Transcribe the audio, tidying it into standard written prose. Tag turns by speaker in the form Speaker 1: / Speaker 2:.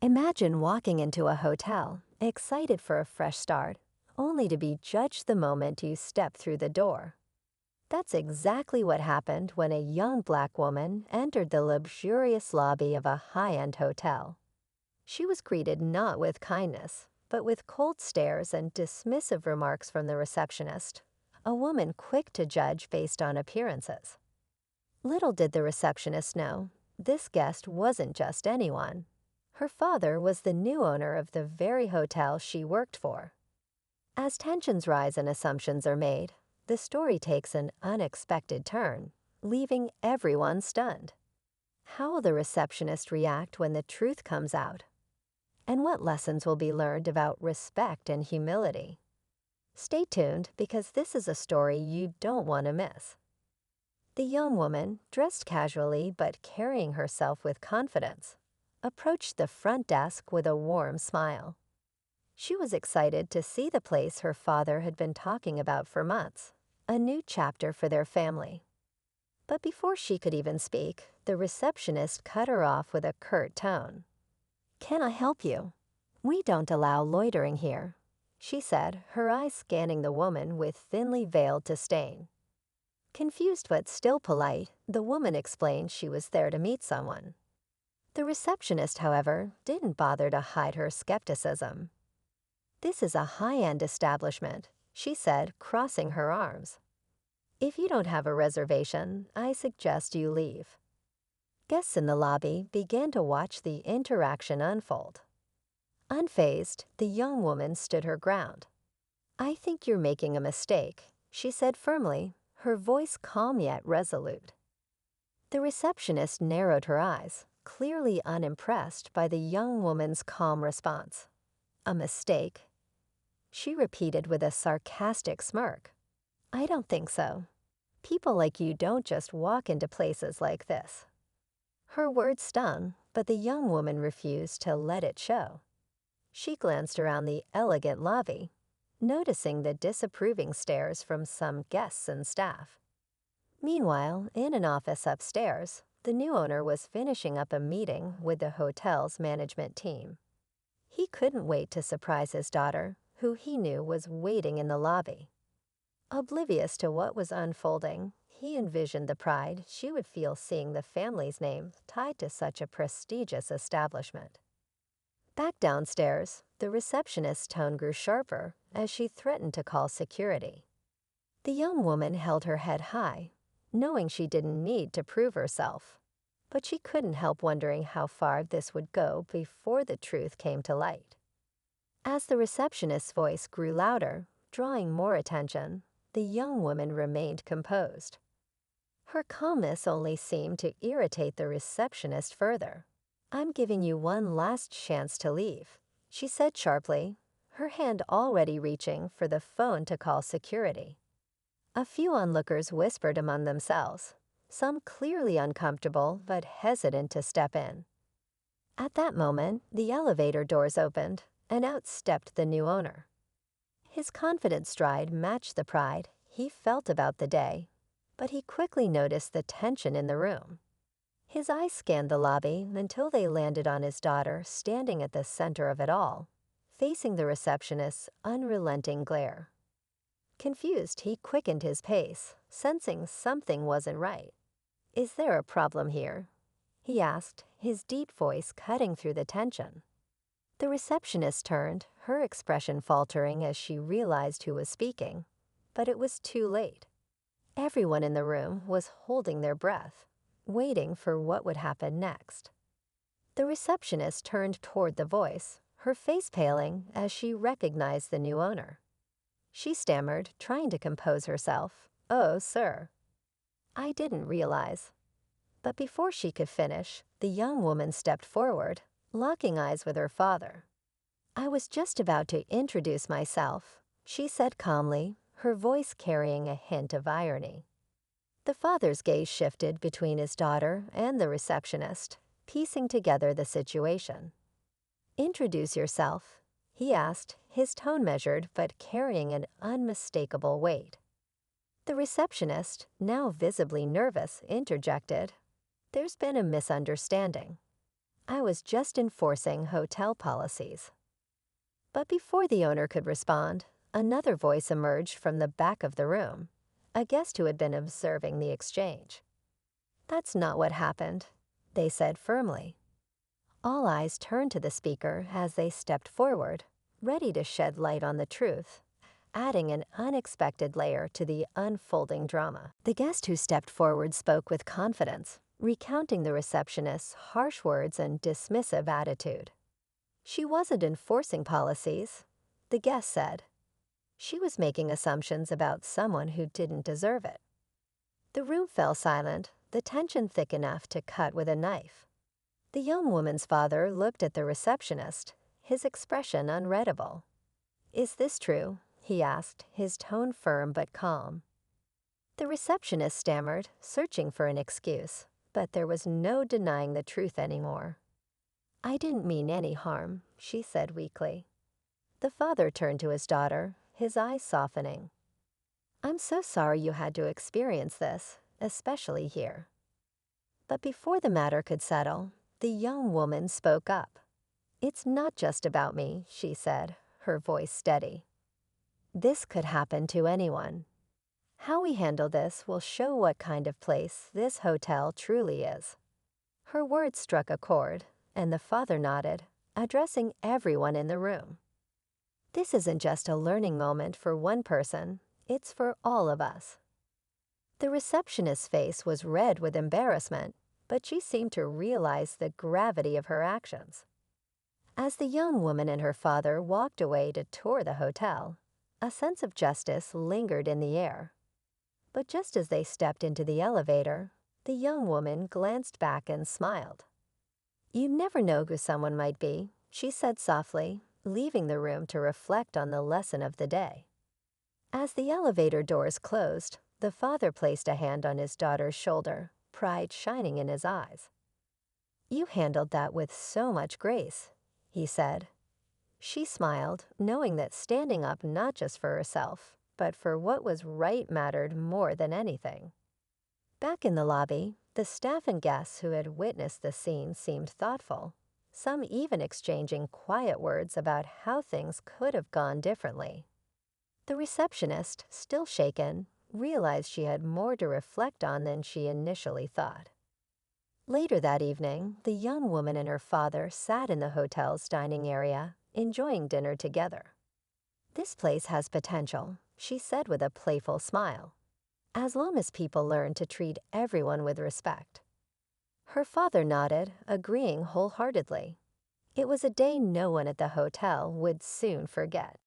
Speaker 1: Imagine walking into a hotel, excited for a fresh start, only to be judged the moment you step through the door. That's exactly what happened when a young black woman entered the luxurious lobby of a high-end hotel. She was greeted not with kindness, but with cold stares and dismissive remarks from the receptionist, a woman quick to judge based on appearances. Little did the receptionist know, this guest wasn't just anyone. Her father was the new owner of the very hotel she worked for. As tensions rise and assumptions are made, the story takes an unexpected turn, leaving everyone stunned. How will the receptionist react when the truth comes out? And what lessons will be learned about respect and humility? Stay tuned because this is a story you don't want to miss. The young woman, dressed casually but carrying herself with confidence, approached the front desk with a warm smile. She was excited to see the place her father had been talking about for months, a new chapter for their family. But before she could even speak, the receptionist cut her off with a curt tone. "Can I help you? We don't allow loitering here," she said, her eyes scanning the woman with thinly veiled disdain. Confused but still polite, the woman explained she was there to meet someone. The receptionist, however, didn't bother to hide her skepticism. "This is a high-end establishment," she said, crossing her arms. "If you don't have a reservation, I suggest you leave." Guests in the lobby began to watch the interaction unfold. Unfazed, the young woman stood her ground. "I think you're making a mistake," she said firmly, her voice calm yet resolute. The receptionist narrowed her eyes, clearly unimpressed by the young woman's calm response. "A mistake?" she repeated with a sarcastic smirk. "I don't think so. People like you don't just walk into places like this." Her words stung, but the young woman refused to let it show. She glanced around the elegant lobby, noticing the disapproving stares from some guests and staff. Meanwhile, in an office upstairs, the new owner was finishing up a meeting with the hotel's management team. He couldn't wait to surprise his daughter, who he knew was waiting in the lobby. Oblivious to what was unfolding, he envisioned the pride she would feel seeing the family's name tied to such a prestigious establishment. Back downstairs, the receptionist's tone grew sharper as she threatened to call security. The young woman held her head high, knowing she didn't need to prove herself, but she couldn't help wondering how far this would go before the truth came to light. As the receptionist's voice grew louder, drawing more attention, the young woman remained composed. Her calmness only seemed to irritate the receptionist further. "I'm giving you one last chance to leave," she said sharply, her hand already reaching for the phone to call security. A few onlookers whispered among themselves, some clearly uncomfortable but hesitant to step in. At that moment, the elevator doors opened, and out stepped the new owner. His confident stride matched the pride he felt about the day, but he quickly noticed the tension in the room. His eyes scanned the lobby until they landed on his daughter standing at the center of it all, facing the receptionist's unrelenting glare. Confused, he quickened his pace, sensing something wasn't right. "Is there a problem here?" he asked, his deep voice cutting through the tension. The receptionist turned, her expression faltering as she realized who was speaking, but it was too late. Everyone in the room was holding their breath, waiting for what would happen next. The receptionist turned toward the voice, her face paling as she recognized the new owner. She stammered, trying to compose herself. "Oh, sir. I didn't realize." But before she could finish, the young woman stepped forward, locking eyes with her father. "I was just about to introduce myself," she said calmly, her voice carrying a hint of irony. The father's gaze shifted between his daughter and the receptionist, piecing together the situation. "Introduce yourself," he asked, his tone measured but carrying an unmistakable weight. The receptionist, now visibly nervous, interjected, "There's been a misunderstanding." I was just enforcing hotel policies. But before the owner could respond, another voice emerged from the back of the room, a guest who had been observing the exchange. "That's not what happened," they said firmly. All eyes turned to the speaker as they stepped forward, ready to shed light on the truth, adding an unexpected layer to the unfolding drama. The guest who stepped forward spoke with confidence, recounting the receptionist's harsh words and dismissive attitude. "She wasn't enforcing policies," the guest said. "She was making assumptions about someone who didn't deserve it." The room fell silent, the tension thick enough to cut with a knife. The young woman's father looked at the receptionist, his expression unreadable. "Is this true?" he asked, his tone firm but calm. The receptionist stammered, searching for an excuse, but there was no denying the truth anymore. "I didn't mean any harm," she said weakly. The father turned to his daughter, his eyes softening. "I'm so sorry you had to experience this, especially here." But before the matter could settle, the young woman spoke up. "It's not just about me," she said, her voice steady. "This could happen to anyone. How we handle this will show what kind of place this hotel truly is." Her words struck a chord, and the father nodded, addressing everyone in the room. "This isn't just a learning moment for one person, it's for all of us." The receptionist's face was red with embarrassment, but she seemed to realize the gravity of her actions. As the young woman and her father walked away to tour the hotel, a sense of justice lingered in the air. But just as they stepped into the elevator, the young woman glanced back and smiled. "You never know who someone might be," she said softly, leaving the room to reflect on the lesson of the day. As the elevator doors closed, the father placed a hand on his daughter's shoulder, pride shining in his eyes. "You handled that with so much grace," he said. She smiled, knowing that standing up not just for herself, but for what was right mattered more than anything. Back in the lobby, the staff and guests who had witnessed the scene seemed thoughtful, some even exchanging quiet words about how things could have gone differently. The receptionist, still shaken, realized she had more to reflect on than she initially thought. Later that evening, the young woman and her father sat in the hotel's dining area, enjoying dinner together. "This place has potential," she said with a playful smile, "as long as people learn to treat everyone with respect." Her father nodded, agreeing wholeheartedly. It was a day no one at the hotel would soon forget.